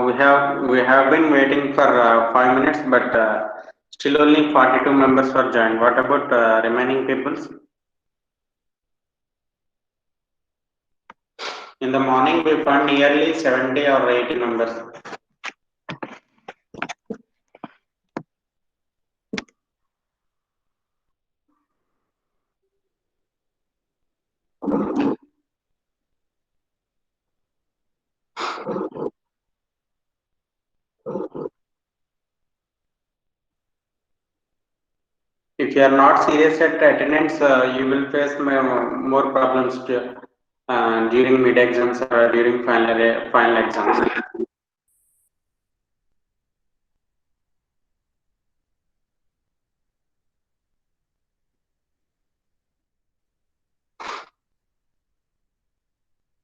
we have been waiting for 5 minutes, but still only 42 members were joined. What about remaining peoples? In the morning, we found nearly 70 or 80 members. If you are not serious at attendance, you will face more problems during mid exams or during final exams.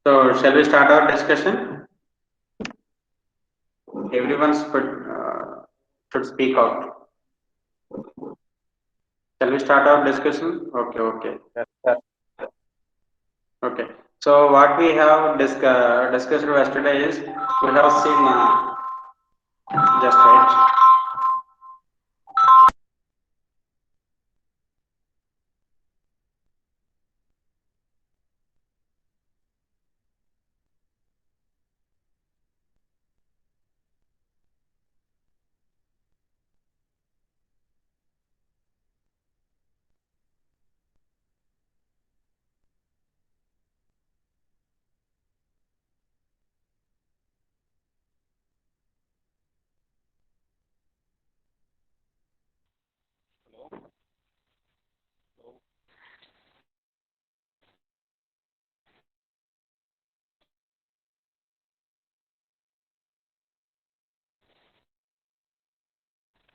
So, shall we start our discussion? Everyone should speak out. Shall we start our discussion? Okay. Okay. So what we have discussed yesterday is we have seen just right.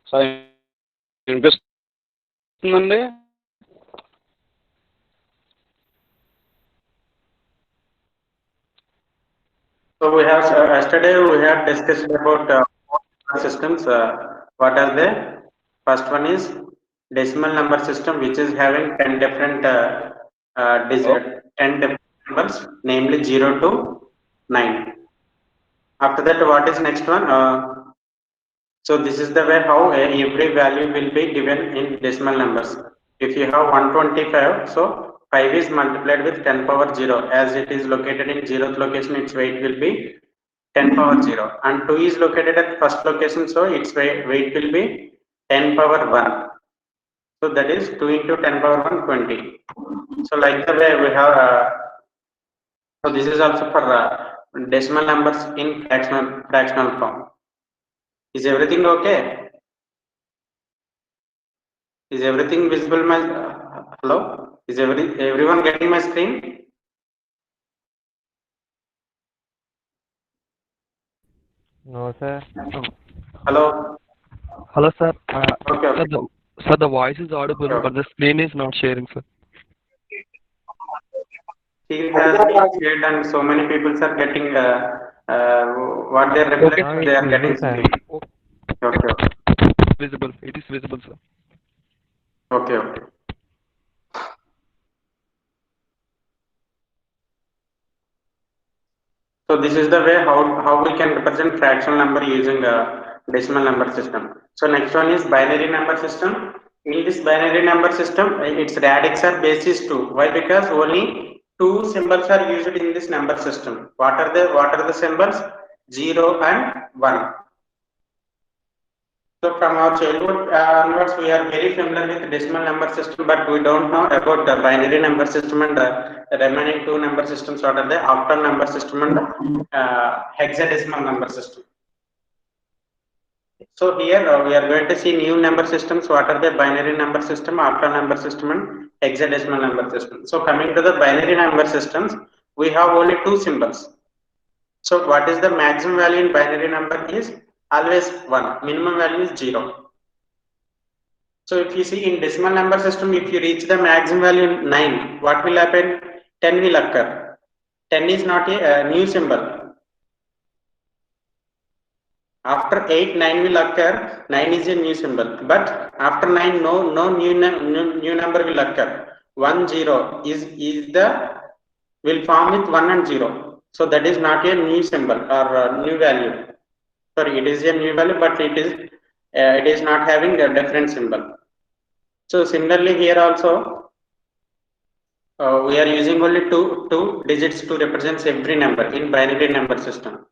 Sir వినిపిస్తుందండి? So we have yesterday we have discussed about systems. What are they? First one is decimal number system, which is having 10 different 10 different numbers, namely 0 to 9. After that, what is next one? So this is the way how every value will be given in decimal numbers. If you have 125, so 5 is multiplied with 10 power 0. As it is located in 0th location, its weight will be 10 power 0. And 2 is located at first location, so its weight will be 10 power 1. So that is 2 into 10 power 1, 20. So like the way we have, so this is also for decimal numbers in fractional form. Is everything okay? Is everything visible? My hello? Is everyone getting my screen? No, sir. Hello. Hello, sir. Okay. Sir, the voice is audible, Okay. but the screen is not sharing, sir. Screen has been shared, and so many people are getting what they reflect. Okay. They are getting Sir. screen. Okay. Visible. It is visible, sir. Okay. So this is the way how we can represent fractional number using a decimal number system. So next one is binary number system. In this binary number system, its radix are basis 2. Why? Because only two symbols are used in this number system. What are the symbols? 0 and 1. So from our childhood onwards, we are very familiar with decimal number system, but we don't know about the binary number system and the remaining two number systems. What are the octal number system and hexadecimal number system? So here we are going to see new number systems. What are the binary number system, octal number system, and hexadecimal number system? So coming to the binary number systems, we have only two symbols. So what is the maximum value in binary number is always 1. Minimum value is 0. So if you see in decimal number system, if you reach the maximum value 9, what will happen? 10 will occur. 10 is not a new symbol. After 8, 9 will occur. 9 is a new symbol. But after 9, no new number will occur. 1, 0 will form with 1 and 0. So that is not a new symbol or new value. Sorry, it is a new value, but it is not having a different symbol. So similarly here also we are using only two digits to represent every number in binary number system.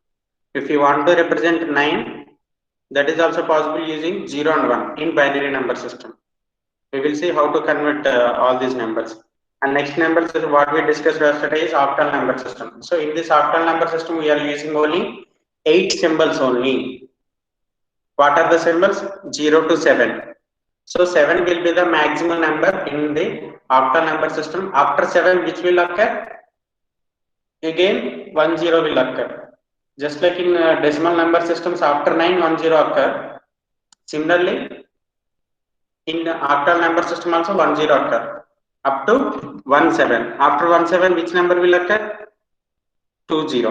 If you want to represent 9, that is also possible using 0 and 1 in binary number system. We will see how to convert all these numbers. And next number system, what we discussed yesterday is octal number system. So in this octal number system, we are using only 8 symbols only. What are the symbols? 0 to 7. So 7 will be the maximum number in the octal number system. After 7, which will occur? Again, 10 will occur. Just like in decimal number systems, after 9, 10 occur. Similarly, in octal number system also 10 occur up to 17. After 17, which number will occur? 20.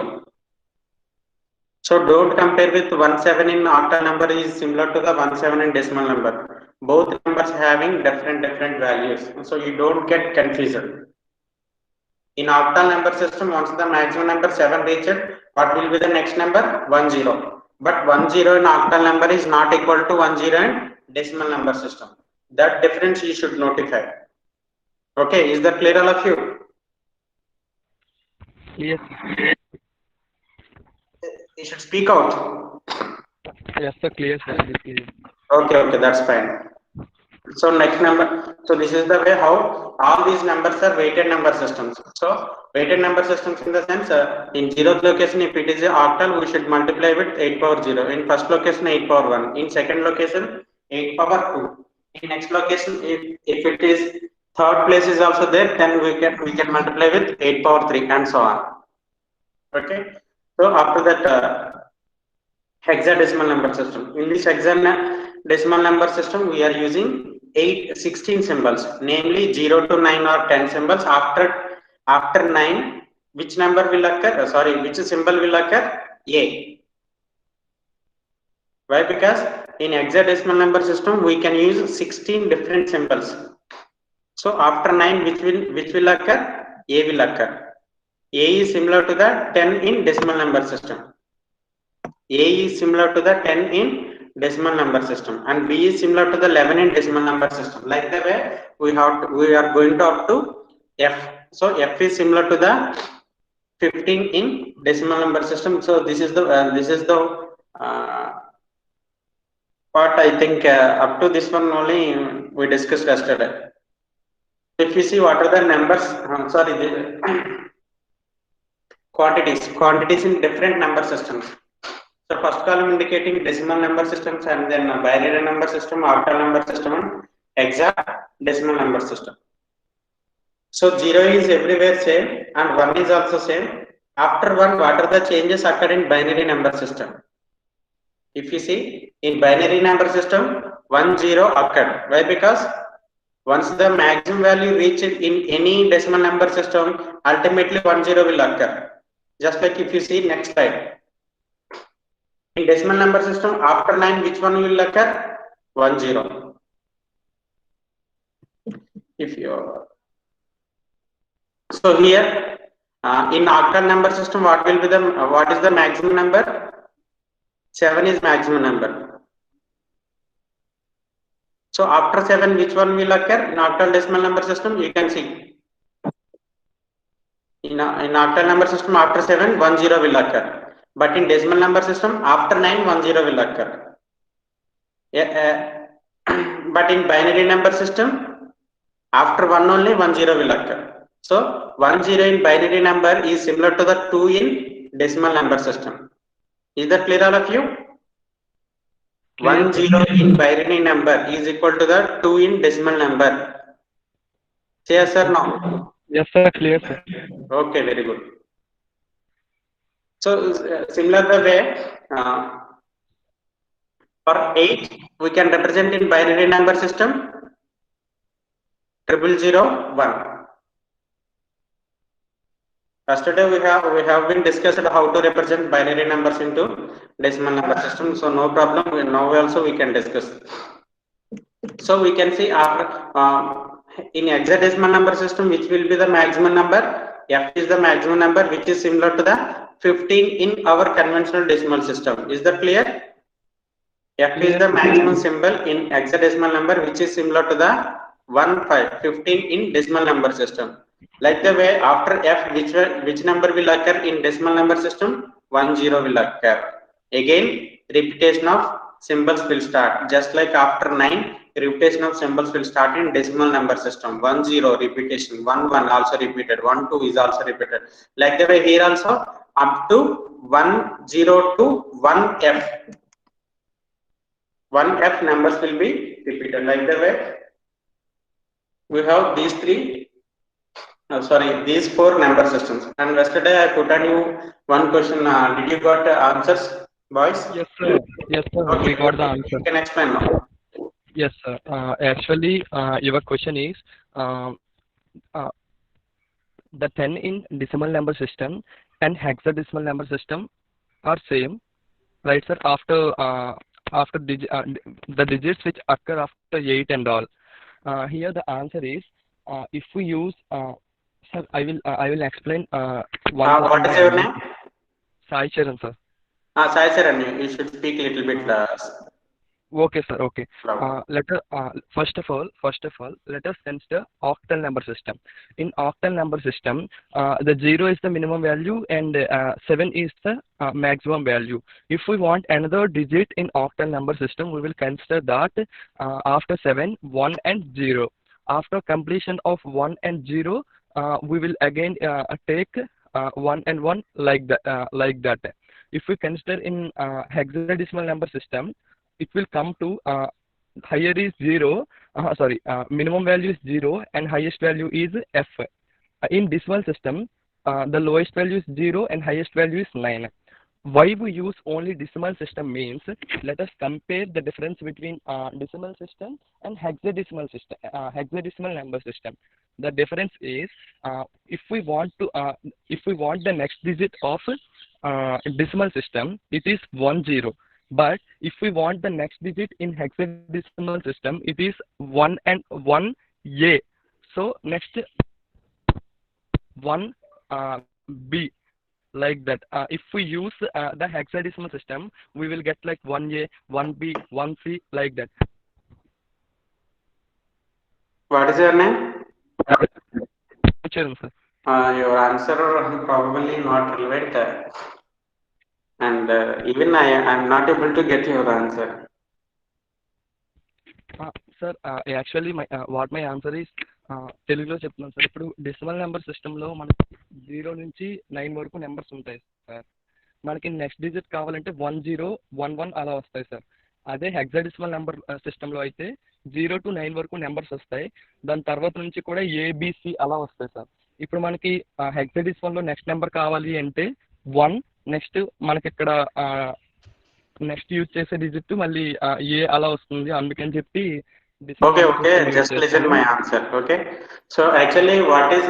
So don't compare with 17 in octal number is similar to the 17 in decimal number. Both numbers having different values. So you don't get confused. In octal number system, once the maximum number 7 reached, what will be the next number? 10. But 10 in octal number is not equal to 10 in decimal number system. That difference you should notify. Okay, is that clear all of you? Yes. You should speak out. Yes, sir. Clear, sir. It is clear. Okay, that's fine. So next number. So this is the way how all these numbers are weighted number systems. So weighted number systems in the sense in 0th location, if it is a octal, we should multiply with 8 power 0. In first location, 8 power 1. In second location, 8 power 2. In next location, if it is third place is also there, then we can multiply with 8 power 3 and so on. Okay. So after that hexadecimal number system. In this hexadecimal number system, we are using 16 symbols, namely 0 to 9 or 10 symbols. After 9, which number will occur? Which symbol will occur? A. Why? Because in hexadecimal number system, we can use 16 different symbols. So after 9, which will occur? A will occur. A is similar to the 10 in decimal number system. A is similar to the 10 in decimal number system, and B is similar to the 11 in decimal number system. Like the way we are going to up to F. So F is similar to the 15 in decimal number system. So this is the part I think up to this one only we discussed yesterday. If you see what are the numbers, quantities in different number systems. So first column indicating decimal number systems, and then binary number system, octal number system, and hexadecimal number system. So 0 is everywhere same and 1 is also same. After 1, what are the changes occur in binary number system? If you see in binary number system, 10 occurred. Why? Because once the maximum value reached in any decimal number system, ultimately 10 will occur. Just like if you see next slide. In decimal number system, after 9, which one will occur? 10. So here in octal number system, what is the maximum number? 7 is maximum number. So after 7, which one will occur? In octal decimal number system, you can see. In octal number system, after 7, 10 will occur. But in decimal number system, after 9, 10 will occur. But in binary number system, after 1 only 10 will occur. So 10 in binary number is similar to the 2 in decimal number system. Is that clear all of you? 10 in binary number is equal to the 2 in decimal number. Say yes or no? Yes, sir. Clear, sir. Okay, very good. So similar the way for 8 we can represent in binary number system 0001. Yesterday we have been discussed how to represent binary numbers into decimal number system. So no problem. Now also we can discuss. So we can see after in hexadecimal number system, which will be the maximum number? F is the maximum number, which is similar to the 15 in our conventional decimal system. Is that clear? F is the maximum symbol in hexadecimal number, which is similar to the 15 in decimal number system. Like the way after F, which number will occur in decimal number system? 10 will occur. Again, repetition of symbols will start. Just like after 9, repetition of symbols will start in decimal number system. 10 repetition, 11 also repeated, 12 is also repeated. Like the way here also, up to 10 to 1F. 1F numbers will be repeated. Like the way we have these these 4 number systems. And yesterday I put on you one question. Did you got answers, boys? Yes, sir. Yes, sir. Okay, We got the answer. you can explain now. Yes, sir. Actually, your question is uh, the 10 in decimal number system and hexadecimal number system are same, right, sir? After the digits which occur after 8 and all. Here the answer is if we use sir, I will explain one What is your name? Sai Charan, sir. Sai Charan, you should speak a little bit. Okay, sir. Okay. First of all, let us consider octal number system. In octal number system, the 0 is the minimum value and 7 is the maximum value. If we want another digit in octal number system, we will consider that after 7, 1 and 0. After completion of 1 and 0, we will again take 1 and 1 like that. If we consider in hexadecimal number system, it will come to higher is 0, minimum value is 0 and highest value is F. In decimal system, the lowest value is 0 and highest value is 9. Why we use only decimal system means, let us compare the difference between decimal system and hexadecimal system, hexadecimal number system. The difference is if we want the next digit of decimal system, it is 10. But if we want the next digit in hexadecimal system, it is 1 and 1A. So next 1B, like that. If we use the hexadecimal system, we will get like 1A, 1B, 1C, like that. What is your name? Charan, sir. Your answer probably not relevant. And even I am not able to get your answer. Sir, actually what my answer is తెలుగులో చెప్తున్నాను sir. ఇప్పుడు decimal number సిస్టంలో మనకి 0 నుంచి 9 వరకు numbers ఉంటాయి sir. మనకి next digit కావాలంటే 10, 11 అలా వస్తాయి సార్. అదే హెక్సాడెసిమల్ నెంబర్ సిస్టంలో అయితే 0 to 9 వరకు నెంబర్స్ వస్తాయి. దాని తర్వాత నుంచి కూడా ABC అలా వస్తాయి సార్. ఇప్పుడు మనకి హెక్సాడెసిమల్లో నెక్స్ట్ నెంబర్ కావాలి అంటే 1, నెక్స్ట్ మనకి ఇక్కడ నెక్స్ట్ యూజ్ చేసే డిజిట్ మళ్ళీ ఏ అలా వస్తుంది. అందుకని చెప్పి okay, just listen my answer. Okay, so actually what is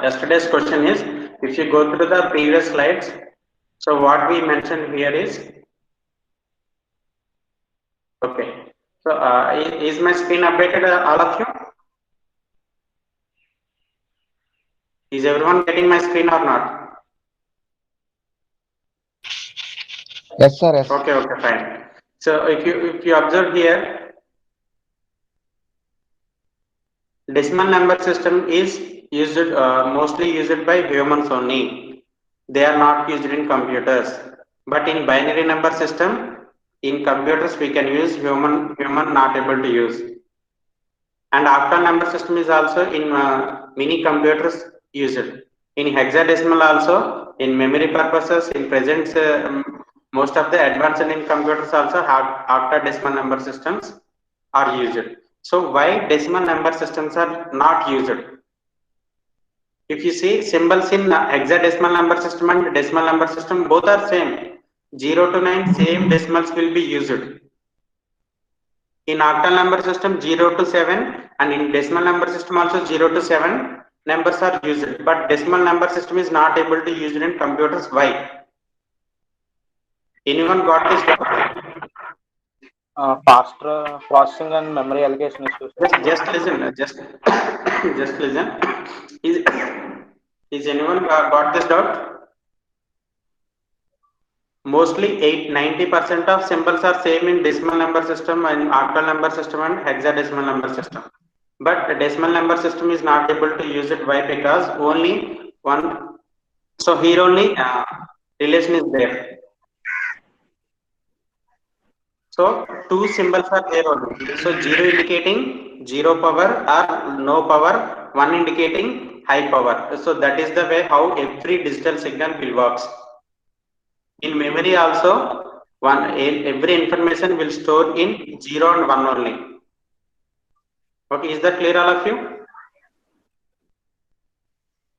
yesterday's question is, if you go through the previous slides, so what we mentioned here is, okay, so is my screen updated, all of you? Is everyone getting my screen or not? Yes, sir. Yes. Okay, fine. So if you observe here, decimal number system is used mostly used by humans only. They are not used in computers. But in binary number system, in computers we can use, human not able to use. And octal number system is also in many computers used. In hexadecimal also, in memory purposes, in present most of the advanced in computers also have octadecimal number systems are used. So why decimal number systems are not used? If you see symbols in hexadecimal number system and decimal number system, both are same. 0 to 9 same decimals will be used. In octal number system 0 to 7, and in decimal number system also 0 to 7 numbers are used. But decimal number system is not able to use it in computers. Why? Anyone got this? Faster processing and memory allocation issues. Just listen. Just listen. Is anyone got this doubt? Mostly 90% of symbols are same in decimal number system and octal number system and hexadecimal number system. But the decimal number system is not able to use it. Why? Because only one. So here only relation is there. So two symbols are there only. So 0 indicating 0 power or no power, 1 indicating high power. So that is the way how every digital signal will works. In memory also, every information will store in 0 and 1 only. Okay, is that clear, all of you?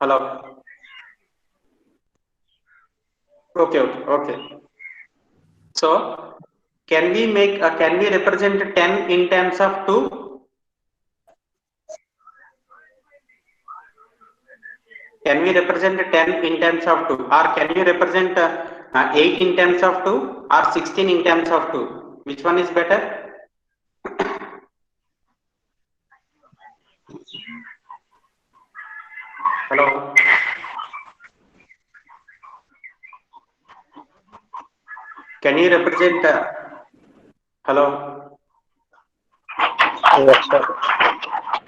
Hello. Okay. So can we represent 10 in terms of 2? Can we represent 10 in terms of 2, or can you represent 8 in terms of 2 or 16 in terms of 2? Which one is better? Hello. Can you represent hello? Yes, sir.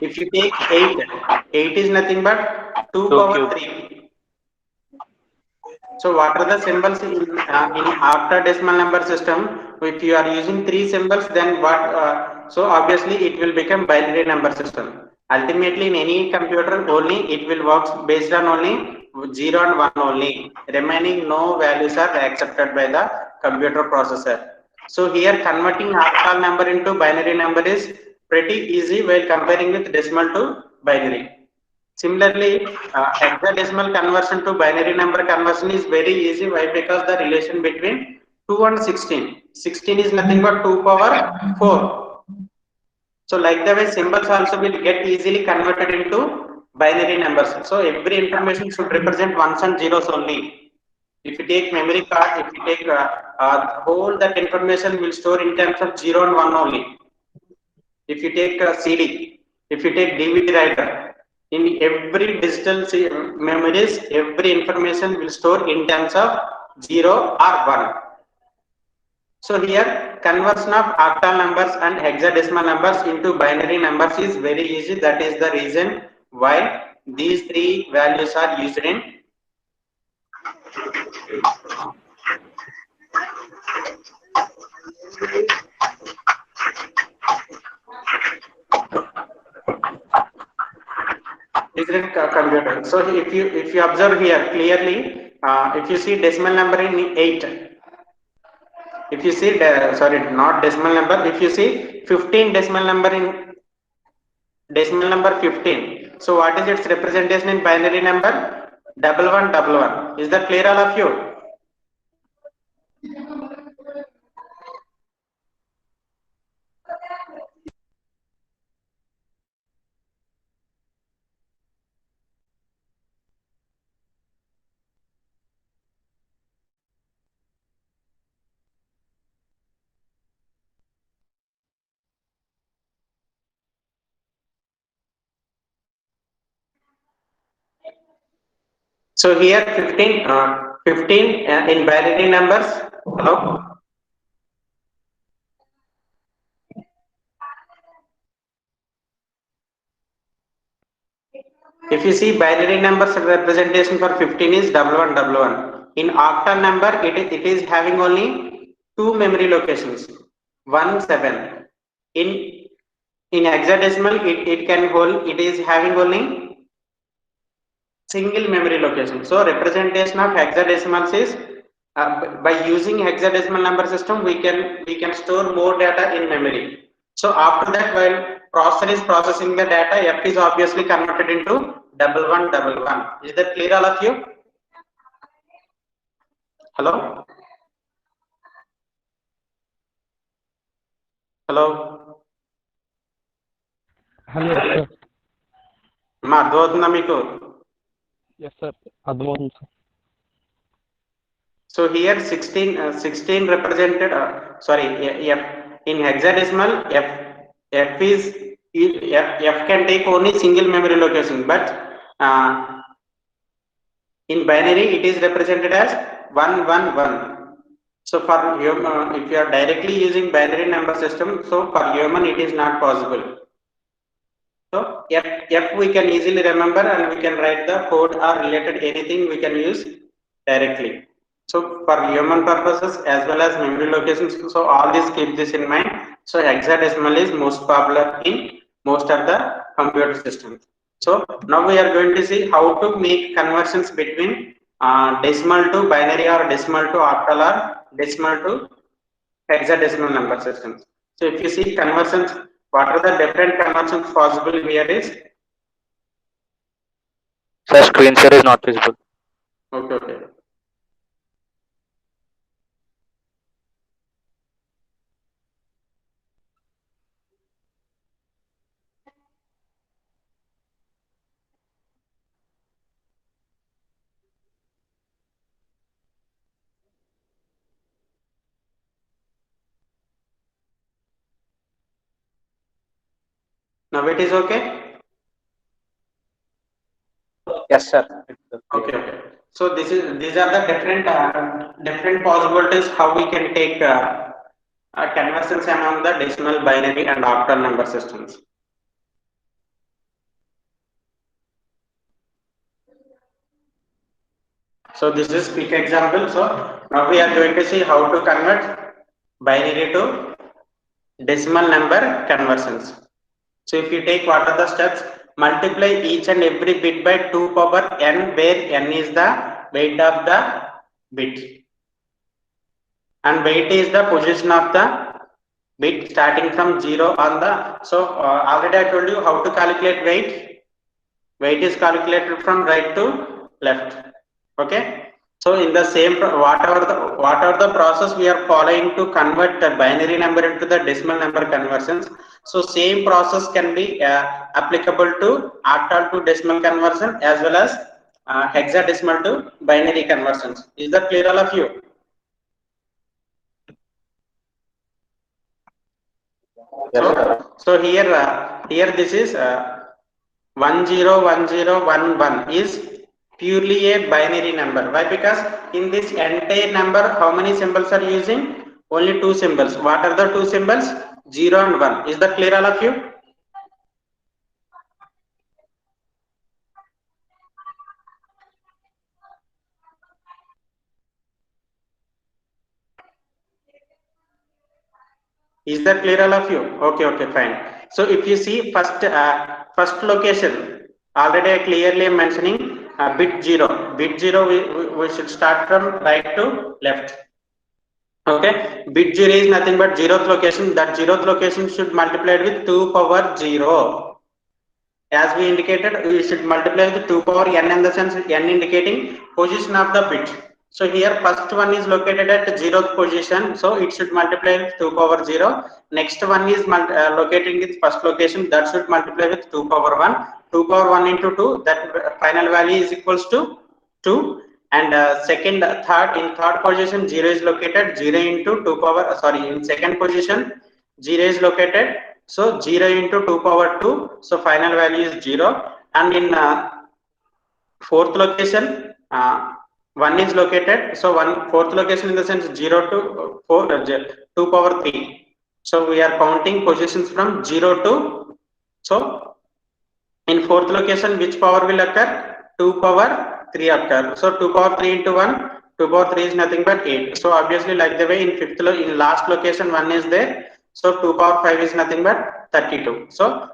If you take 8 is nothing but 2 power 3. So what are the symbols in octadecimal number system? If you are using 3 symbols, then what? So obviously it will become binary number system. Ultimately, in any computer, only it will work based on only 0 and 1 only. Remaining no values are accepted by the computer processor. So here converting octal number into binary number is pretty easy while comparing with decimal to binary. Similarly, hexadecimal conversion to binary number conversion is very easy. Why? Because the relation between 2 and 16. 16 is nothing but 2 power 4. So like the way symbols also will get easily converted into binary numbers. So every information should represent ones and zeros only. If you take memory card, if you take whole that information will store in terms of 0 and 1 only. If you take a CD, if you take DVD writer, in every digital memories, every information will store in terms of 0 or 1. So here conversion of octal numbers and hexadecimal numbers into binary numbers is very easy. That is the reason why these three values are used in computer. So if you observe here clearly, if you see decimal number in 8, if you see sorry, not decimal number, if you see 15 decimal number in decimal number 15, so what is its representation in binary number? 1111. Is that clear, all of you? So here 15 in binary numbers. Hello. If you see binary numbers representation for 15 is 1111. In octal number, it is having only 2 memory locations, 1, 7. In hexadecimal, it can hold, it is having only single memory location. So representation of hexadecimals is by using hexadecimal number system, we can store more data in memory. So after that, while processor is processing the data, F is obviously converted into 1111. Is that clear, all of you? Hello? Hello? Hello, sir. మా అర్థమవుతుందా మీకు? Yes, sir. అర్థమవుతుంది, sir. So here 16 represented, sorry, F in hexadecimal, F is F can take only single memory location, but in binary it is represented as 111. So for human, if you are directly using binary number system, so for human it is not possible. So F we can easily remember and we can write the code or related anything we can use directly. So for human purposes as well as memory locations, so all these keep this in mind. So hexadecimal is most popular in most of the computer systems. So now we are going to see how to make conversions between decimal to binary or decimal to octal or decimal to hexadecimal number systems. So if you see conversions, what are the different conversions possible here is Sir, screen share is not visible. okay. Now it is okay. Yes, sir. Okay. So these are the different possibilities how we can take conversions among the decimal, binary, and octal number systems. So this is quick example. So now we are going to see how to convert binary to decimal number conversions. So if you take what are the steps, multiply each and every bit by 2 power n, where n is the weight of the bit and weight is the position of the bit starting from 0 on the. So already I told you how to calculate weight. Weight is calculated from right to left. Okay. So in the same whatever the process we are following to convert the binary number into the decimal number conversions, so same process can be applicable to octal to decimal conversion as well as hexadecimal to binary conversions. Is that clear, all of you? So here this is 101011 is purely a binary number. Why? Because in this entire number, how many symbols are using? Only two symbols. What are the two symbols? 0 and 1. Is that clear, all of you? Is that clear, all of you? Okay, fine. So if you see first location, already I clearly am mentioning bit 0. Bit 0 we should start from right to left. Okay, bit 0 is nothing but 0th location. That 0th location should multiply with 2 power 0. As we indicated, we should multiply with 2 power n, in the sense n indicating position of the bit. So here first one is located at 0th position, so it should multiply with 2 power 0. Next one is located in its first location, that should multiply with 2 power 1. 2 power 1 into 2, that final value is equals to 2. And third position 0 is located, 0 into 2 power, sorry, in second position 0 is located, so 0 into 2 power 2, so final value is 0. And in fourth location 1 is located, so fourth location in the sense 0 to 2 power 3. So we are counting positions from 0 to, so in fourth location which power will occur? 2 power 3 occur. So 2 power 3 into 1, 2 power 3 is nothing but 8. So obviously, like the way in in last location 1 is there, so 2 power 5 is nothing but 32. So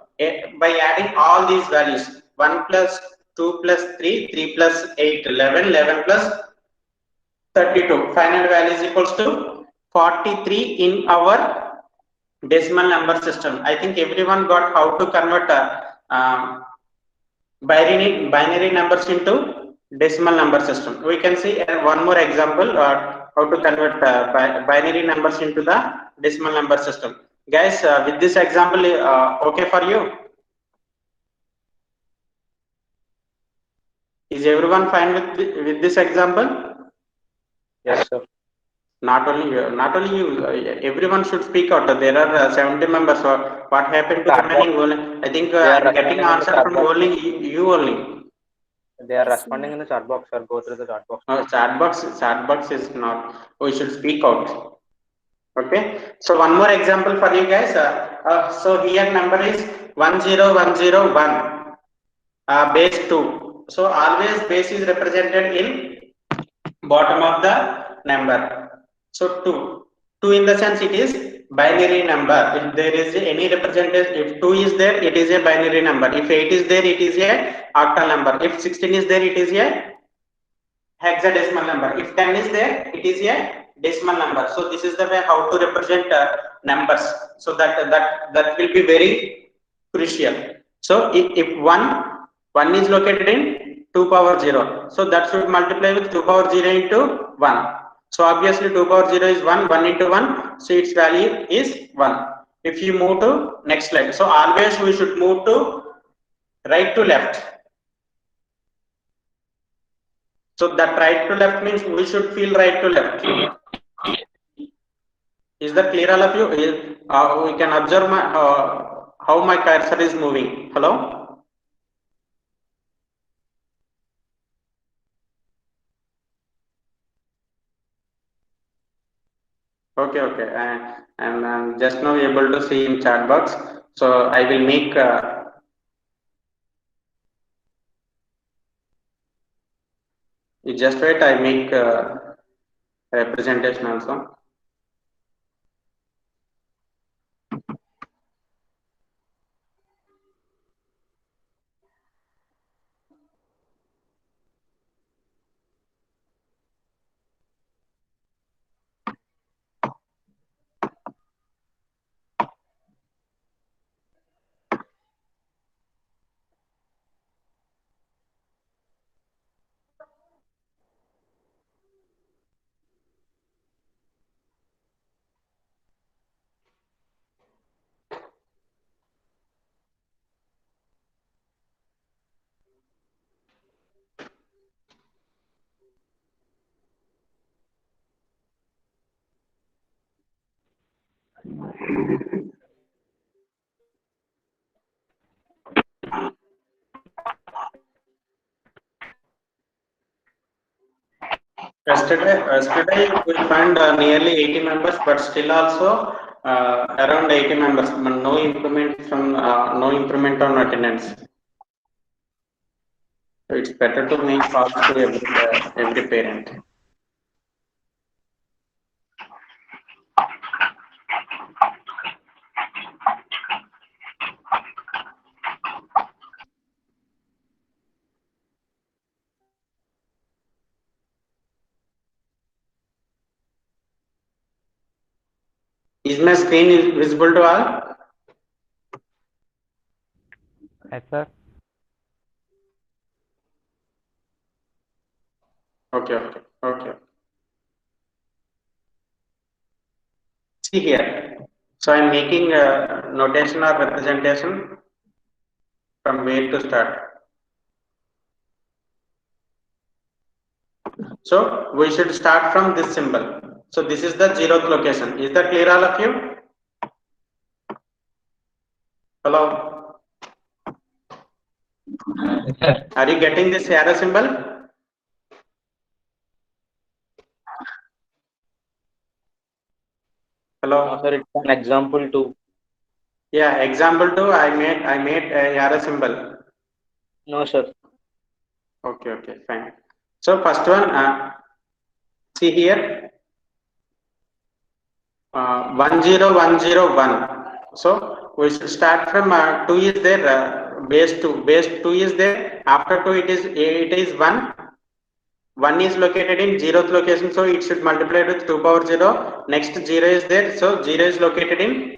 by adding all these values, 1 plus 2 plus 3, 3 plus 8, 11, 11 plus 32, final value is equals to 43 in our decimal number system. I think everyone got how to convert binary numbers into decimal number system. We can see one more example how to convert binary numbers into the decimal number system. Guys, with this example, okay for you? Is everyone fine with this example? Yes, sir. Not only you, everyone should speak out. There are 70 members. So what happened to remaining? I think I'm getting answer from only you only. They are responding in the chat box, sir. Go through the chat box. Chat box is not. We should speak out. Okay. So one more example for you guys. So here number is 10101. Base 2. So always base is represented in bottom of the number. So 2. 2 in the sense it is binary number. If there is any representation, if 2 is there, it is a binary number. If 8 is there, it is a octal number. If 16 is there, it is a hexadecimal number. If 10 is there, it is a decimal number. So this is the way how to represent numbers. So that will be very crucial. So if 1 is located in 2 power 0, so that should multiply with 2 power 0 into 1. So obviously 2 power 0 is 1, 1 into 1, so its value is 1. If you move to next slide, so always we should move to right to left. So that right to left means we should feel right to left. Is that clear, all of you? We can observe how my cursor is moving. Hello? Okay. I'm just now able to see in chat box. So I will make you just wait. I make representation also. Yesterday we found nearly 80 members, but still also around 80 members. No improvement on attendance. So it's better to make calls to every parent. Is my screen visible to all? Yes, sir. Okay. See here. So I'm making a notation or representation from where to start. So we should start from this symbol. So this is the 0th location. Is that clear, all of you? Hello? Yes, sir. Are you getting this arrow symbol? Hello? No, sir, it's an example too. Yeah, example 2. I made a arrow symbol. No, sir. Okay, fine. So first one, see here, 10101. So we should start from 2 is there, base 2. Base 2 is there. After 2 it is 1. 1 is located in 0th location, so it should multiply with 2 power 0. Next 0 is there, so 0 is located in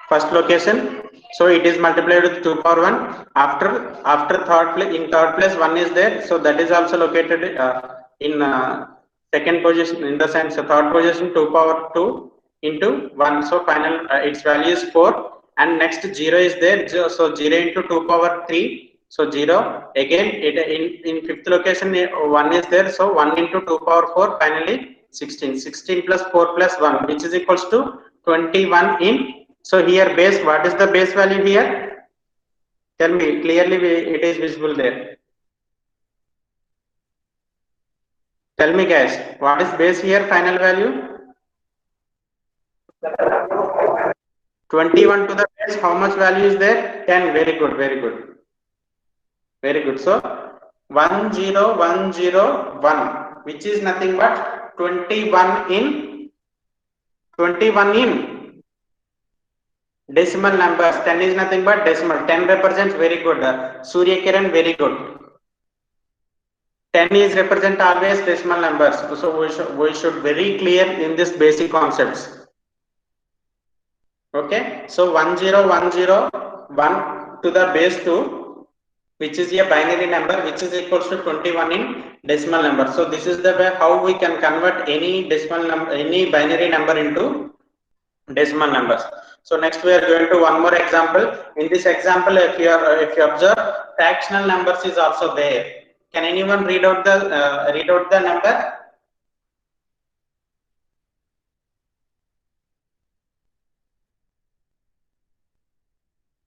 first location, so it is multiplied with 2 power 1. After third place 1 is there, so that is also located in second position, in the sense third position, 2 power 2 into 1, so final its value is 4. And next 0 is there, so 0 into 2 power 3. So 0 again, in fifth location 1 is there, so 1 into 2 power 4, finally 16. 16 plus 4 plus 1, which is equals to 21 in. So here base, what is the base value here? Tell me clearly, it is visible there. Tell me guys, what is base here, final value? 21 to the base, how much value is there? 10, very good, very good. Very good. So 10101, which is nothing but 21 in decimal numbers. 10 is nothing but decimal. 10 represents very good. Surya Kiran, very good. 10 is represent always decimal numbers. So we should very clear in this basic concepts. Okay. So 10101 to the base 2, which is a binary number, which is equals to 21 in decimal number. So this is the way how we can convert any decimal number, any binary number into decimal numbers. So next we are going to one more example. In this example, if you observe, fractional numbers is also there. Can anyone read out the number?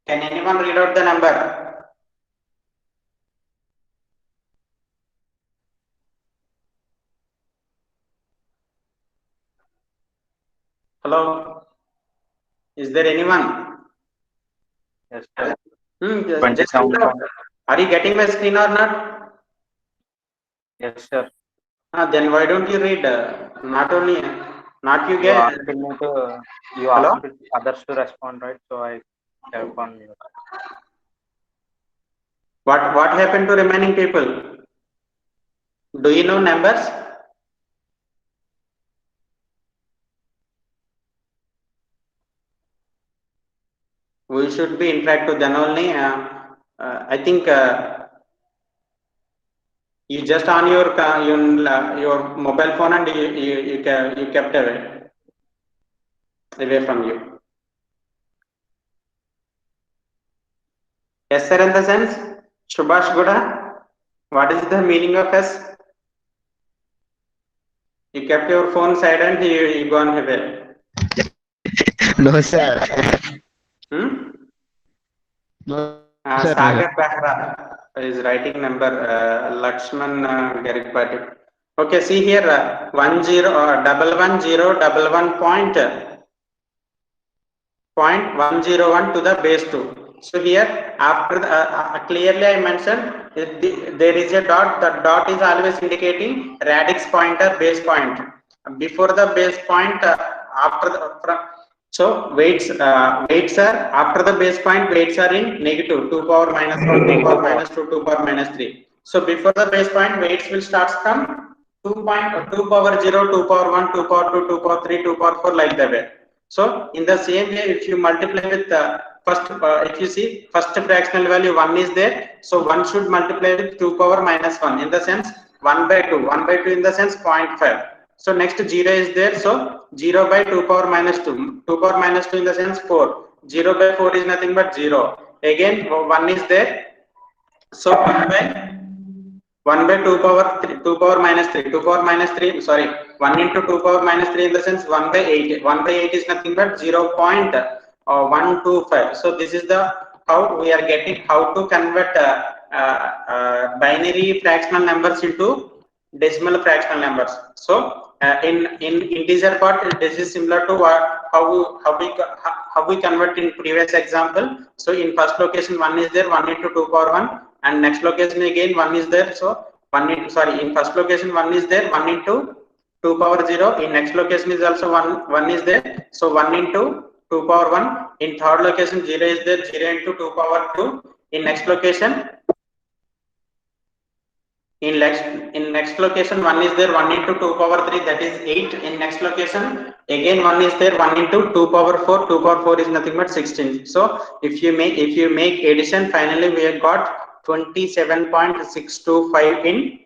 Can anyone read out the number? Hello? Is there anyone? Yes, sir. Just are you getting my screen or not? Yes, sir. Then why don't you read? Not you You get. asked others to respond, right? So I help on you. What happened to remaining people? Do you know numbers? We should be interactive, then only I think you just on your mobile phone and you kept away from you. Yes sir, in the sense, Subhash Guda, what is the meaning of S? You kept your phone silent, you gone away. No sir. No, Sagar Behra is writing number Lakshman Garikpati. Okay, see here 10101 to the base 2. So here after clearly I mentioned there is a dot. The dot is always indicating radix pointer, base point. Before the base point, after the so weights are after the base point, weights are in negative 2 power minus 1, 2 power minus 2, 2 power minus 3. So before the base point, weights will start from 2 power 0, 2 power 1, 2 power 2, 2 power 3, 2 power 4, like that way. So in the same way, if you multiply with first, if you see first fractional value 1 is there, so 1 should multiply with 2 power minus 1, in the sense 1 by 2 in the sense 0.5. So next 0 is there, so 0 by 2 power minus 2, 2 power minus 2 in the sense 4, 0 by 4 is nothing but 0. Again 1 is there, so 1 by 2 power 3, 2 power minus 3, 2 power minus 3, sorry, 1 into 2 power minus 3 in the sense 1 by 8, 1 by 8 is nothing but 0.125. So this is the how we are getting how to convert binary fractional numbers into decimal fractional numbers. So in integer part, this is similar to how we convert in previous example. So in first location 1 is there, 1 into 2 power 1, and next location again 1 is there. So in first location 1 is there, 1 into 2 power 0. In next location is also 1 is there. So 1 into 2 power 1. In third location 0 is there, 0 into 2 power 2. In next location. In next location 1 is there, 1 into 2 power 3, that is 8. In next location again 1 is there, 1 into 2 power 4, 2 power 4 is nothing but 16. So if you make addition, finally we have got 27.625 in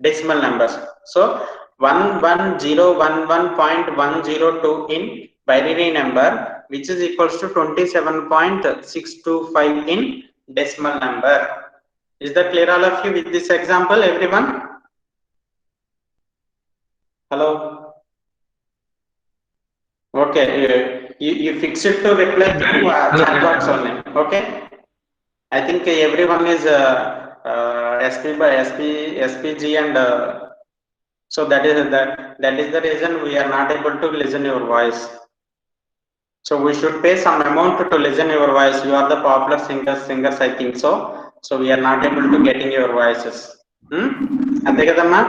decimal numbers. So 11011.102 in binary number, which is equals to 27.625 in decimal number. Is that clear, all of you, with this example, everyone? Hello? Okay, you fix it to reply to chat box only. Okay, I think everyone is SP by SP, SPG and so that is the reason we are not able to listen your voice. So we should pay some amount to listen your voice. You are the popular singers I think so. So we are not able to getting your voices. అంతే కదమ్మా,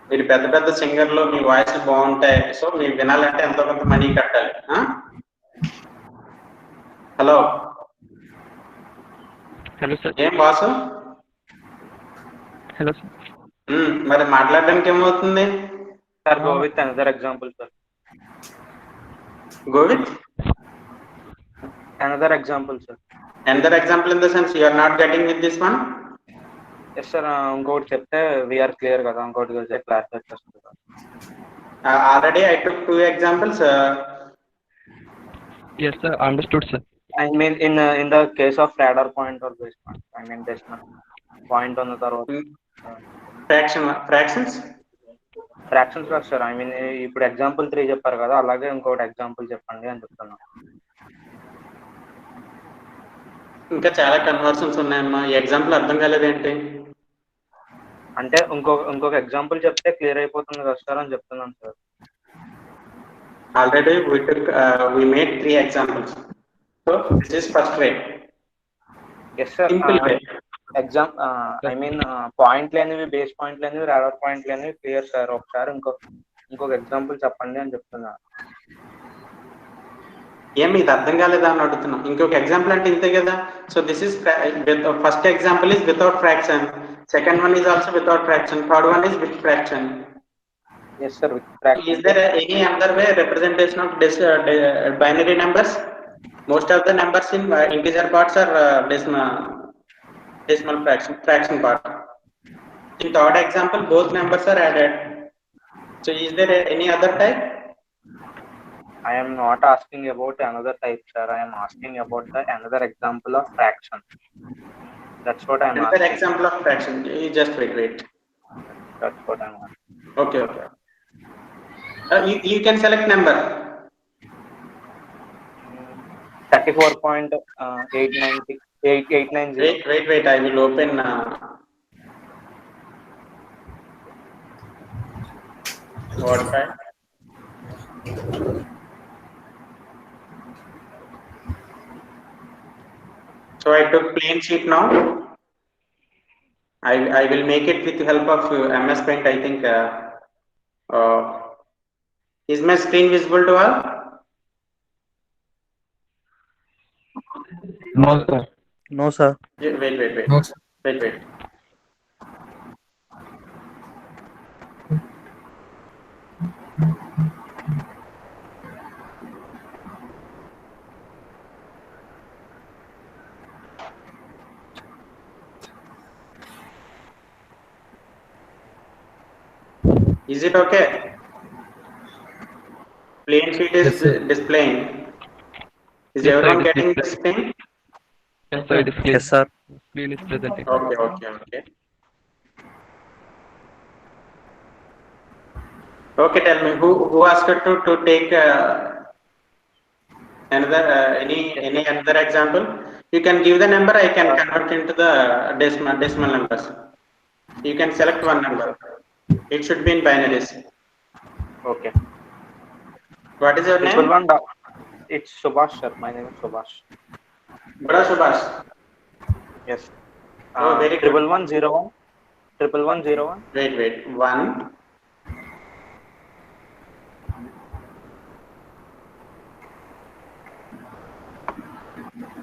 మీరు పెద్ద పెద్ద సింగర్లు మీ voice బాగుంటాయి, so మీరు వినాలంటే ఎంతో కొంత మనీ కట్టాలి. Hello hello sir. ఏం బాసు? Hello sir. మరి మాట్లాడడానికి ఏమవుతుంది sir? Go with another example sir. Go with another example sir. Another example in the sense you are not getting with this one? Yes sir, ఇంకోటి చెప్తే we are clear కదా, ఇంకోటి చెప్తే clarify చేస్తాను. Already I took 2 examples. Yes sir, understood sir. I mean in the case of radar point or base point, I mean decimal point on the తర్వాత fractions కాదు sir. I mean ఇప్పుడు example 3 చెప్పారు కదా, అలాగే ఇంకోటి example చెప్పండి అని చెప్తున్నా. ఇంకా చాలా కన్వర్షన్స్ ఉన్నాయమ్మా, ఈ ఎగ్జాంపుల్ అర్థం కాలేదేంటి? అంటే ఇంకొక ఎగ్జాంపుల్ చెప్తే క్లియర్ అయిపోతుంది కదా సార్ అని చెప్తున్నాను sir. Already we made 3 examples, so this is first way. Yes sir. Simple way. I mean point లేనివి, బేస్ పాయింట్ లేనివి, రాడర్ పాయింట్ లేనివి క్లియర్ సార్. ఒకసారి ఇంకొక ఎగ్జాంపుల్ చెప్పండి అని చెప్తున్నా. ఏమి ఇది అర్థం కాలేదా అని అడుగుతున్నా. ఇంకొక ఎగ్జాంపుల్ అంటే ఇంతే కదా. So this is first example is without fraction, second one is also without fraction, third one is with fraction. Yes sir, with fraction. Is there any other way representation of binary numbers? Most of the numbers in integer parts are decimal fraction part. In third example both numbers are added. So is there any other type? I am not asking about another type sir, I am asking about another example of fraction. That's what I am another asking. Example of fraction. You just wait. That's what I am asking. Okay. You can select number. 34.890. Wait, I will open WordPad. So I took plain sheet now. I will make it with the help of MS Paint. I think is my screen visible to all? No sir. No sir. Wait. No, sir. Wait. Is it okay? Plain sheet is displaying. Is everyone getting the screen? Yes sir, it is clear. Yes sir. Screen is presenting. Okay. Okay, tell me who asked to take another any another example. You can give the number, I can convert into the decimal numbers. You can select one number. It should be in binaries. Okay. What is your name? It's Subhash sir. My name is Subhash. Bada Subhash. Yes. Oh, very good. 1101. 1101. Wait. 1.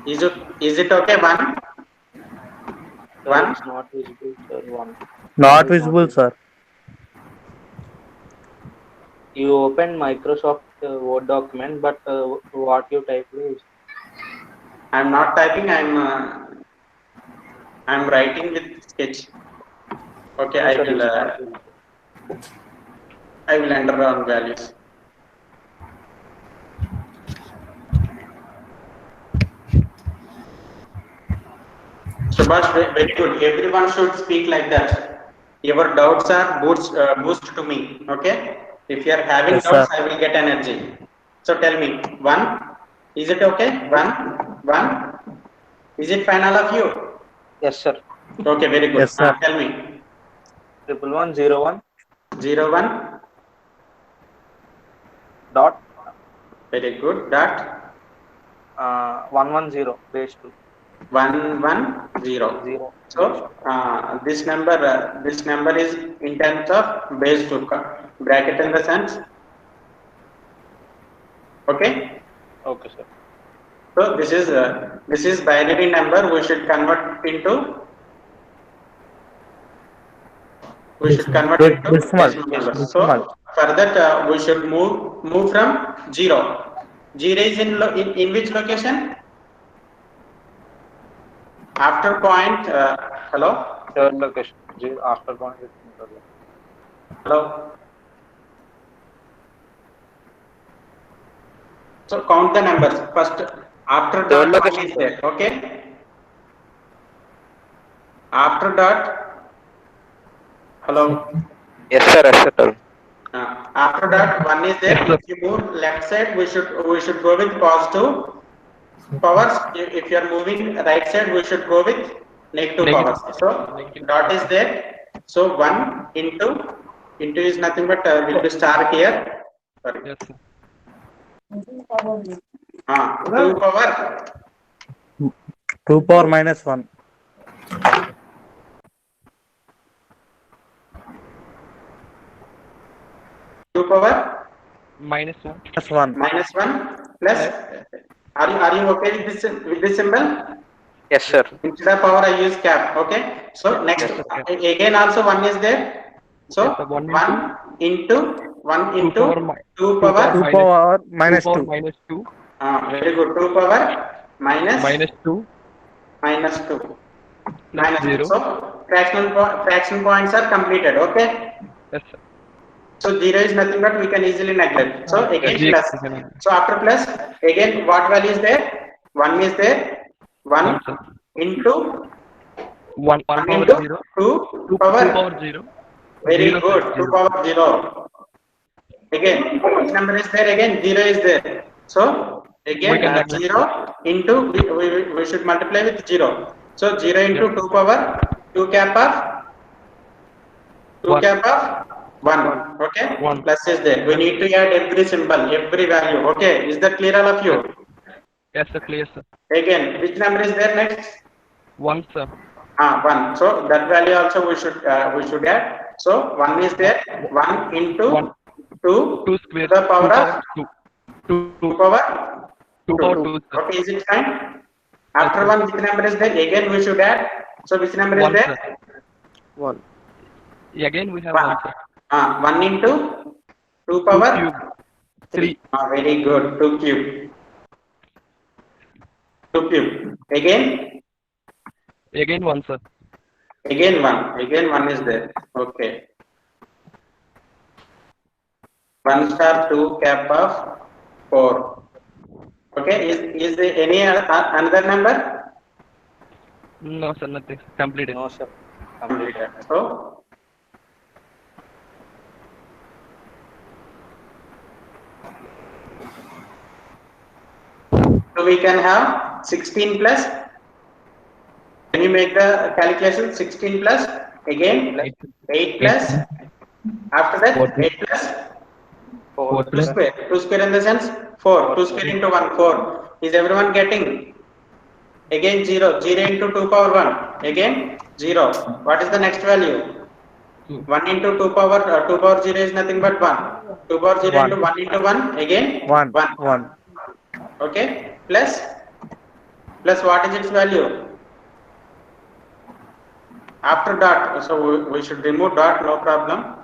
Is it okay? 1. It's not visible sir. 1. Not visible, sir. You opened Microsoft Word document, but what you typed is. I'm not typing. I'm writing with Sketch. Okay, No, sir, I will enter on values. Subhash, very good. Everyone should speak like that. Your doubts are boost to me. Okay. If you are having Yes, doubts, sir. I will get energy. So tell me, 1. Is it okay? 1. Is it fine all of you? Yes sir. Okay, very good. Yes, sir. Tell me. 11101 01. dot Very good. Dot 110 base 2 110. 0 So this number is in terms of base 2 bracket in the sense. Okay. Okay, sir. So this is binary number. We should convert into. We should convert into Decimal. numbers. So Decimal. for that we should move from 0. 0 is in which location? After point. Hello. Third location. After point is in third location. Hello. So count the numbers first. After dot one is there. Okay. After dot. Hello. Yes, sir. Yes, sir. After that, one is there. Yes, sir. If you move left side, we should go with positive powers. If you are moving right side, we should go with negative powers. So dot is there. So 1 into is nothing but will be star here. Sorry. Yes, sir. 2 power 2 power minus 1. 2 power Minus 1. Plus 1. minus 1 plus. Are you okay with this symbol? Yes, sir. Instead of power, I use cap. Okay. So next, again also 1 is there. So Yes, sir. 1 into 1 into 2 power power. 2 power minus 2. Minus 2. Very good. 2 power Minus 2. minus 2. Plus Minus 2. 0. So fraction points are completed. Okay. Yes, sir. So 0 is nothing but we can easily neglect. So again Yes, plus. sir. So after plus, again what value is there? 1 is there. 1 sir. into 1 power into 0. 2 2 power. power 0. Very 0, good. sir. 2 power 0. Again, which number is there? Again, 0 is there. So again, 0 into we should multiply with 0. So 0 into 2 power 2 cap of 2 cap of 1. Okay. 1. Plus is there. We need to add every symbol, every value. Okay. Is that clear, all of you? Yes, sir. Clear, sir. Again, which number is there next? 1, sir. 1. So that value also we should add. So 1 is there. 1 into 2 2 square. to the power of 2. 2. 2 power 2 power 2, sir. Okay, is it fine? After 1, which number is there? Again we should add. So which number is 1, there? sir. 1. Again we have 1, sir. 1 into 2 power 3. Very good. 2 cube. 2 cube. Again 1, sir. Again 1. Again 1 is there. Okay. 1 star 2 cap of 4. Okay. Is there any another number? No, sir. Nothing. Completed. No, sir. Completed. So we can have 16 plus. Can you make the calculation? 16 plus. Again 8 plus. After that 8 plus 4 2 plus. square. 2 square in the sense 4. 2 square into 1 4. Is everyone getting? Again 0. 0 into 2 power 1. Again 0. What is the next value? 1 into 2 power 0 is nothing but 1. 2 power 0 1. into 1 into 1. Again 1. 1. 1. Okay. Plus what is its value? After dot, so we should remove dot, no problem.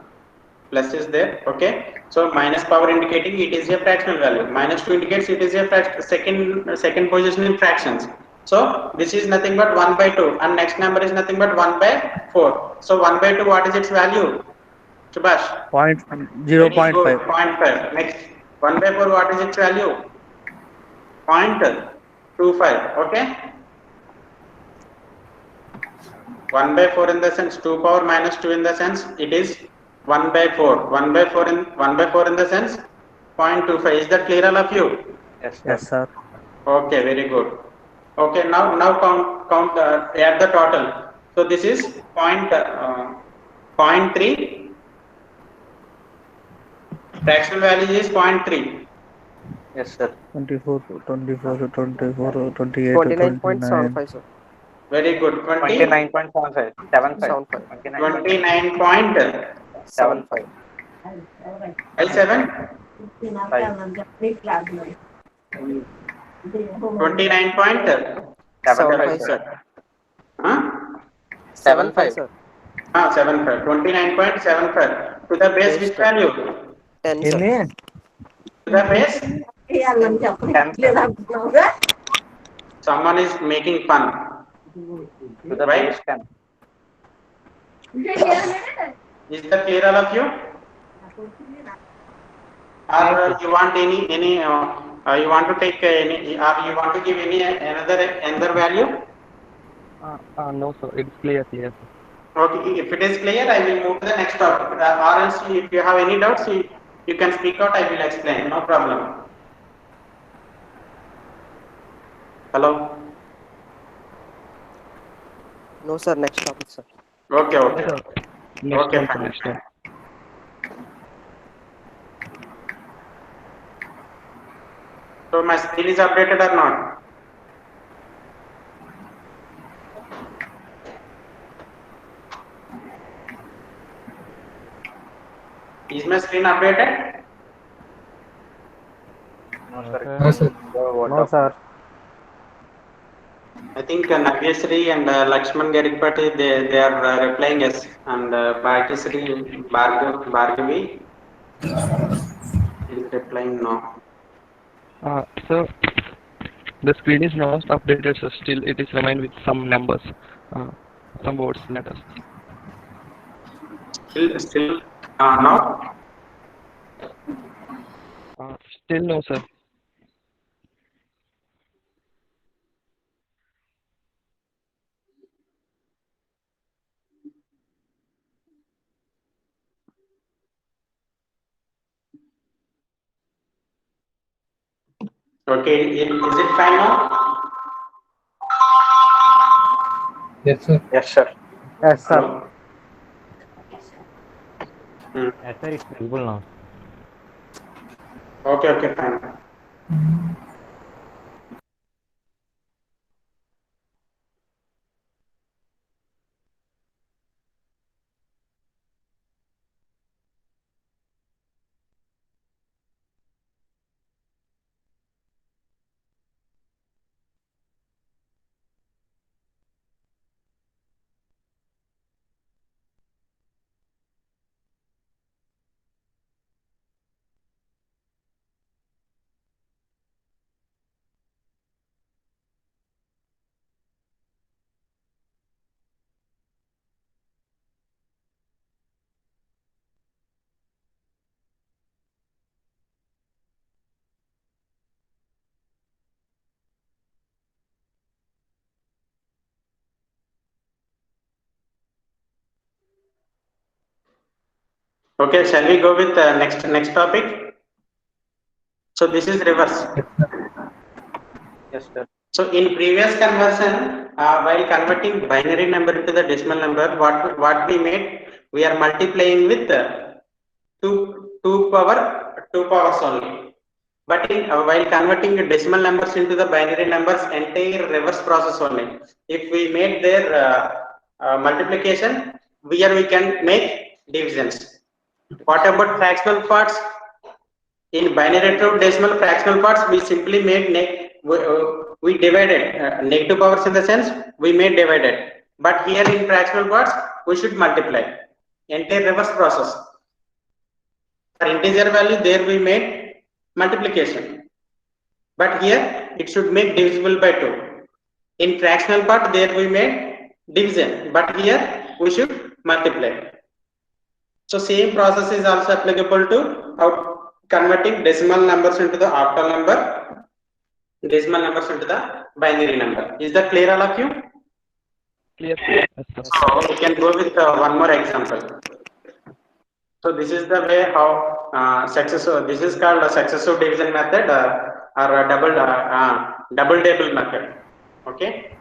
Plus is there. Okay. So minus power indicating it is a fractional value. Minus 2 indicates it is a second position in fractions. So this is nothing but 1 by 2, and next number is nothing but 1 by 4. So 1 by 2, what is its value? Subhash. 0.5. 0.5. Next 1 by 4, what is its value? 0.25. Okay. 1 by 4 in the sense 2 power minus 2 in the sense it is 1 by 4. 1 by 4 in the sense 0.25. Is that clear, all of you? Yes, sir. Okay, very good. Okay, now count add the total. So this is 0.3. Fractional value is 0.3. Yes, sir. 24, 24, 24, 28, 29. 29.75, sir. Very good. 29.75. 75. 75. 29.75. 75. 7. 5. 75, 75, sir. sir. Huh? 75, sir. 75. 29.75. To the base Base which 10. value? 10, sir. To the base? 10, sir. Someone is making fun. To the Right? base 10. Is that clear, all of you? Or you want any you want to take any, or you want to give any another value? No, sir. It's clear, sir. Okay, if it is clear, I will move to the next topic. Or else, if you have any doubts, you can speak out. I will explain. No problem. Hello. No, sir. Next topic, sir. Okay. Sir, next Okay, one, sir, fine. next one. So my screen is updated or not? Is my screen updated? No, sir. No, sir. No, sir. I think Nagesri and Lakshman Garikpati, they are replying yes, and Bhagyasri Bhargavi is replying no. So the screen is not updated, so still it is remain with some numbers, some words, letters. Still no. Still no, sir. Okay, is it fine now? Yes, sir. Yes, sir. Yes, sir. Hello? Yes, sir. It's visible now. Okay, fine. Okay, shall we go with the next topic? So this is reverse. Yes, sir. So in previous conversion, while converting binary number into the decimal number, what we made, we are multiplying with two powers only. But while converting the decimal numbers into the binary numbers, entire reverse process only. If we made their multiplication, here we can make divisions. What about fractional parts? In binary to decimal fractional parts, we simply made we divided negative powers, in the sense we made divided. But here in fractional parts, we should multiply. Entire reverse process. For integer value, there we made multiplication. But here it should make divisible by 2. In fractional part, there we made division. But here we should multiply. So same process is also applicable to converting decimal numbers into the octal number, decimal numbers into the binary number. Is that clear, all of you? Clear, sir. Yes, sir. So we can go with one more example. So this is the way how this is called a successive division method, or a double table method. Okay.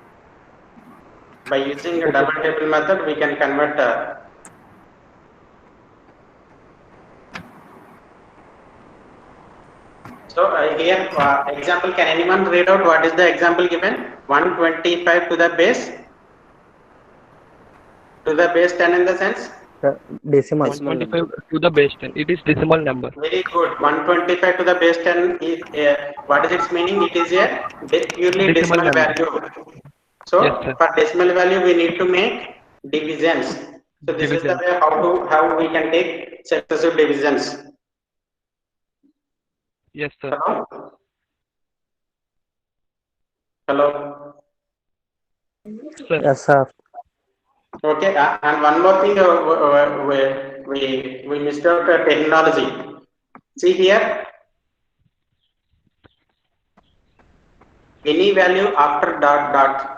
By using a double table method, we can convert. So here, example, can anyone read out what is the example given? 125 to the base 10 in the sense? Decimal. 125 to the base 10. It is decimal number. Very good. 125 to the base 10 is what is its meaning? It is a purely decimal value. So Yes, for decimal value, we need to make divisions. So this is the way how we can take successive divisions. Yes, sir. Hello. Sir. Yes, sir. Okay, and one more thing, we missed out terminology. See here, any value after dot dot.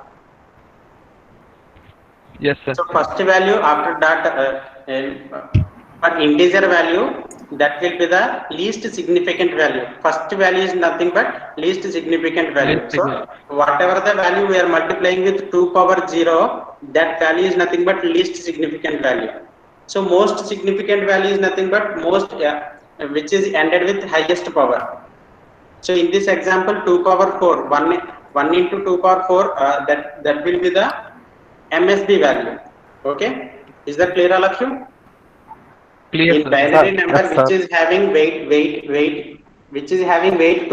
Yes, sir. So first value after dot, for integer value, that will be the least significant value. First value is nothing but least significant value. So whatever the value we are multiplying with 2 power 0, that value is nothing but least significant value. So most significant value is nothing but most, which is ended with highest power. So in this example, 2 power 4, 1 into 2 power 4, that will be the MSB value. Okay, is that clear, all of you? Clear, In sir. binary number, Yes, which is having weight, which is having weight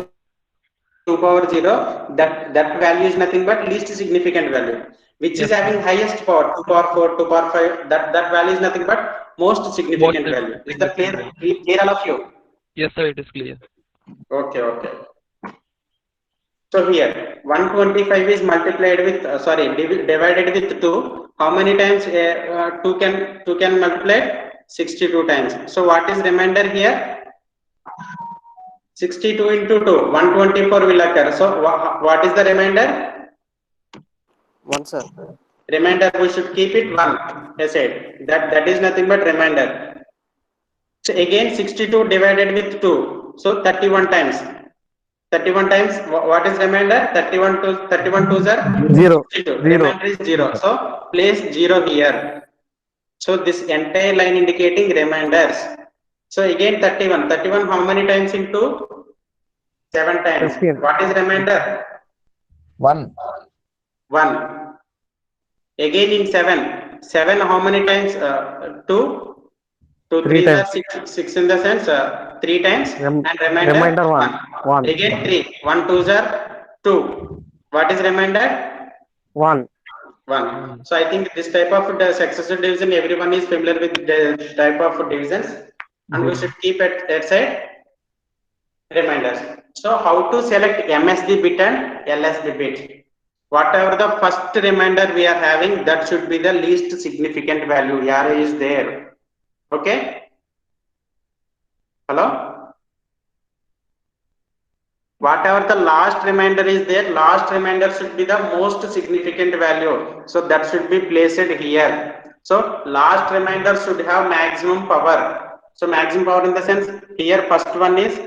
2 power 0, that value is nothing but least significant value. Which is having highest power 2 power 4, 2 power 5, that value is nothing but most significant value. Is that clear? Clear, all of you? Yes, sir. It is clear. Okay. So here 125 is multiplied with divided with 2. How many times 2 can multiply? 62 times. So what is remainder here? 62 into 2, 124 will occur. So what is the remainder? 1, sir. Remainder, we should keep it 1 aside. That is nothing but remainder. So again 62 divided with 2. So 31 times. 31 times, what is remainder? 31 twos are 0. Remainder is 0. So place 0 here. So this entire line indicating remainders. So again 31. 31 how many times into? 7 times. 15. What is remainder? 1. 1. Again in 7. 7 how many times? 2. 2 3 are 6 in the sense 3 times, and remainder 1. Again 3. 1 2s are 2. What is remainder? 1. So I think this type of successive division, everyone is familiar with the type of divisions, and we should keep at side reminders. So how to select MSB bit and LSB bit? Whatever the first remainder we are having, that should be the least significant value. Arrow is there. Okay. Hello. Whatever the last remainder is there, last remainder should be the most significant value. So that should be placed here. So last remainder should have maximum power. So maximum power in the sense, here first one is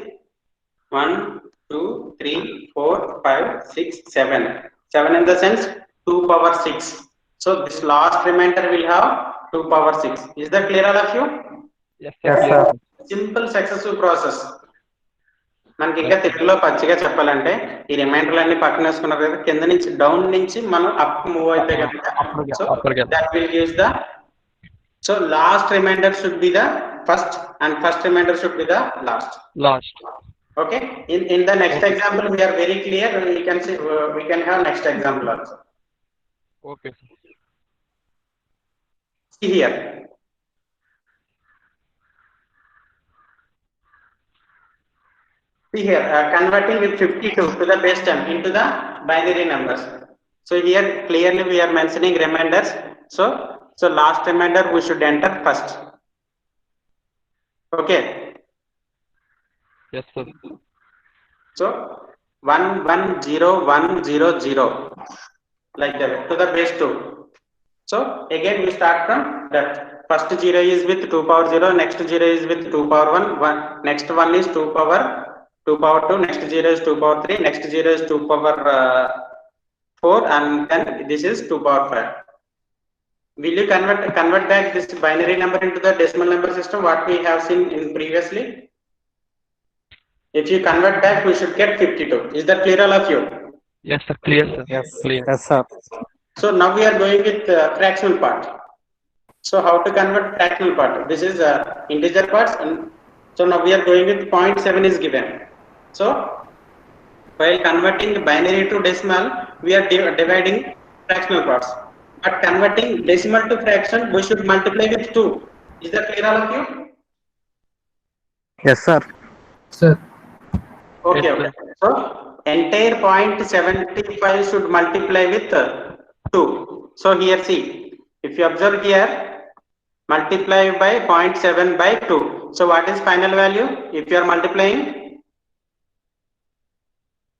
1, 2, 3, 4, 5, 6, 7. 7 in the sense 2 power 6. So this last remainder will have 2 power 6. Is that clear, all of you? Yes, sir. Simple successive process. మనకి ఇంకా తెలుగులో పచ్చిగా చెప్పాలంటే ఈ రిమైండర్లు అన్ని పక్కన వేసుకున్నారు కదా, కింద నుంచి డౌన్ నుంచి మనం అప్ మూవ్ అయితే కనుక so that will gives the so last reminder should be the first and first reminder should be the last. Okay, in the next example we are very clear. We can see we can have next example also. Okay. See here. See here, converting with 52 to the base 10 into the binary numbers. So here clearly we are mentioning remainders. So last remainder we should enter first. Okay. Yes, sir. So 1 1 0 1 0 0 like that to the base 2. So again we start from that. First 0 is with 2 power 0, next 0 is with 2 power 1, next one is 2 power 2, next 0 is 2 power 3, next 0 is 2 power 4, and then this is 2 power 5. Will you convert back this binary number into the decimal number system? What we have seen in previously. If you convert back, we should get 52. Is that clear, all of you? Yes, sir. Clear, sir. Yes. Clear. Yes, sir. So now we are going with fractional part. So how to convert fractional part? This is integer parts, and so now we are going with 0.7 is given. So while converting binary to decimal, we are dividing fractional parts. But converting decimal to fraction, we should multiply with 2. Is that clear, all of you? Yes, sir. Sir. Okay, Yes, okay. So entire 0.75 should multiply with 2. So here see, if you observe here, multiply by 0.7 by 2. So what is final value? If you are multiplying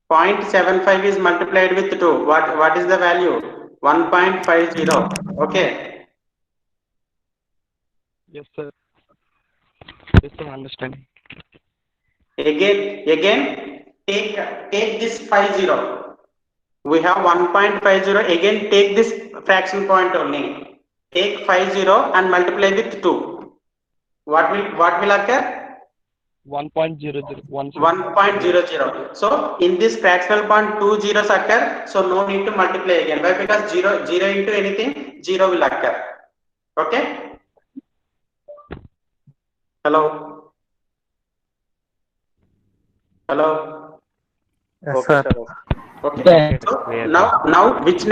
0.75 is multiplied with 2. What is the value? 1.50. Okay. Yes, sir. Yes, sir. Understanding. Again, take this 50. We have 1.50. Again, take this fraction point only. Take 50 and multiply with 2. What will occur? 1.00. 1.00. So in this fractional point, 2 zeros occur. So no need to multiply again. Why? Because 0 into anything, 0 will occur. Okay. Hello. Hello. Yes, Okay, sir. sir. Okay. So now which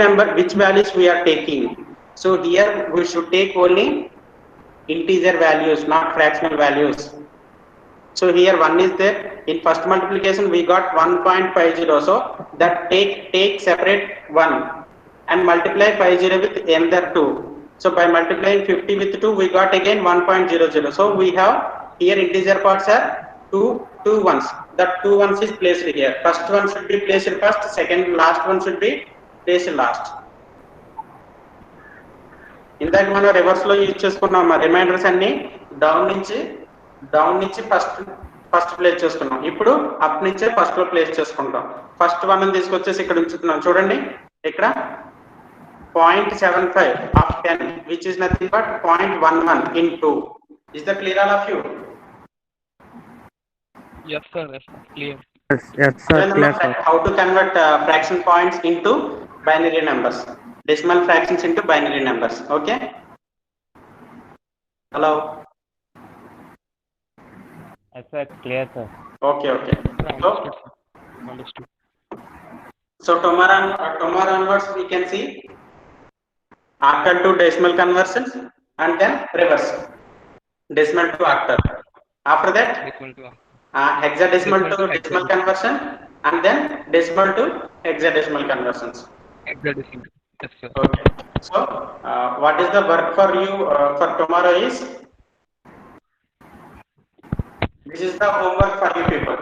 values we are taking? So here we should take only integer values, not fractional values. So here 1 is there. In first multiplication we got 1.50. So that take separate 1 and multiply 50 with another 2. So by multiplying 50 with 2 we got again 1.00. So we have here integer parts are two ones. That 2 ones is placed here. First one should be placed first, second last one should be placed last. ఇందాక మనం reverse లో use చేసుకున్నాం reminders అన్ని down నుంచి first place చేసుకున్నాం. ఇప్పుడు up నుంచే first లో ప్లేస్ చేసుకుంటాం. ఫస్ట్ వన్ తీసుకొచ్చేసి ఇక్కడ ఉంచుతున్నాం. చూడండి ఇక్కడ 0.75 of 10 which is nothing but 0.11 in 2. Is that clear, all of you? Yes, sir. Yes, clear. Yes, sir. Clear, sir. How to convert fraction points into binary numbers, decimal fractions into binary numbers. Okay. Hello. Yes, sir. Clear, sir. Okay. Understood. So tomorrow onwards we can see octal to decimal conversions and then reverse decimal to octal. After that hexadecimal to decimal conversion and then decimal to hexadecimal conversions. Hexadecimal. Yes, sir. Okay. So what is the work for you for tomorrow is, this is the homework for you people.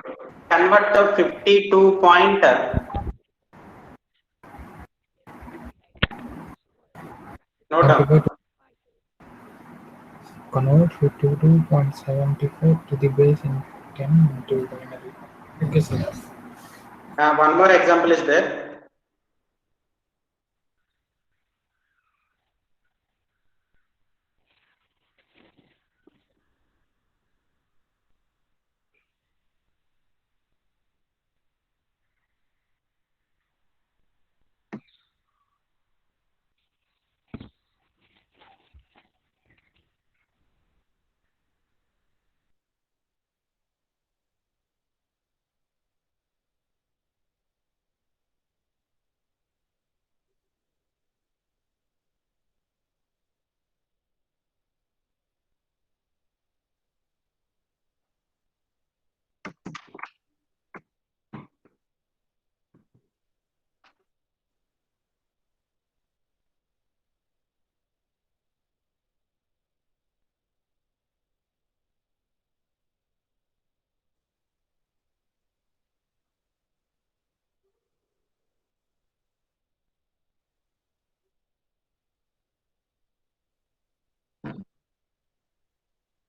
Convert the 52 point. Note down. Convert 52.74 to the base in 10 into binary. Okay, sir. One more example is there.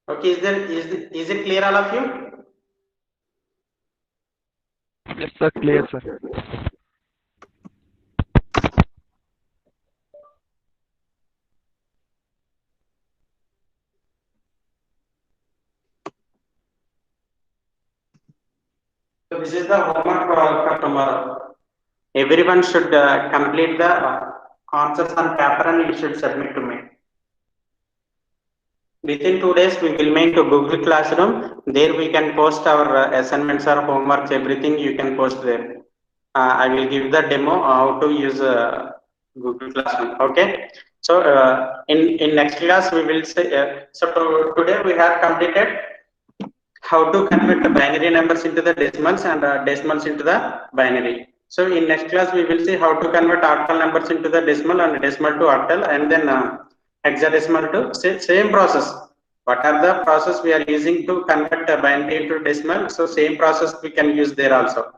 Okay, is it clear, all of you? Yes, sir. Clear, sir. So this is the homework for tomorrow. Everyone should complete the answers on paper and you should submit to me. Within 2 days, we will make a Google Classroom. There we can post our assignments or homeworks, everything you can post there. I will give the demo how to use Google Classroom. Okay. So in next class we will say. Today we have completed how to convert the binary numbers into the decimals and decimals into the binary. So in next class we will see how to convert octal numbers into the decimal and decimal to octal, and then hexadecimal to same process. What are the process we are using to convert the binary into decimal? So same process we can use there also.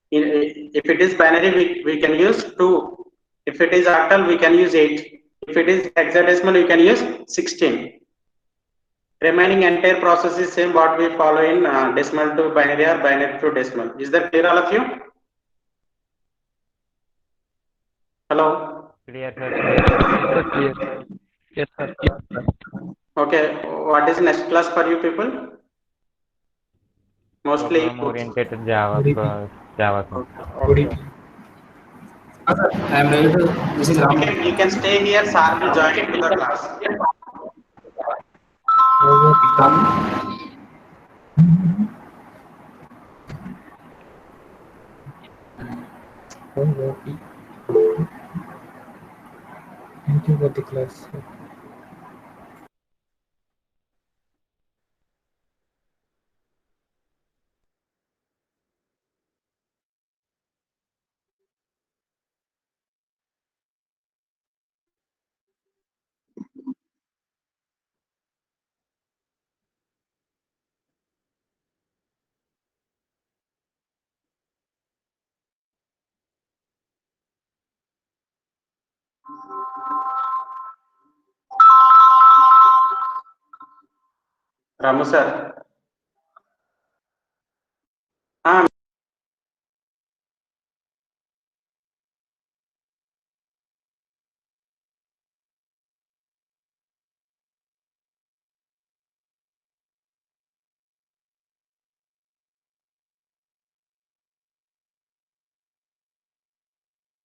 If it is binary, we can use 2. If it is octal, we can use 8. If it is hexadecimal, we can use 16. Remaining entire process is same what we follow in decimal to binary or binary to decimal. Is that clear, all of you? Hello. Clear, sir. Yes, sir, clear. Yes, sir. Yes, sir. Okay. What is next class for you people? Mostly Program oriented Java. ODP. Java. ODP. I am ready to. This is Ram. You can stay here. Sir will join into the class. OOP. Thank you for the class. Ramu sir.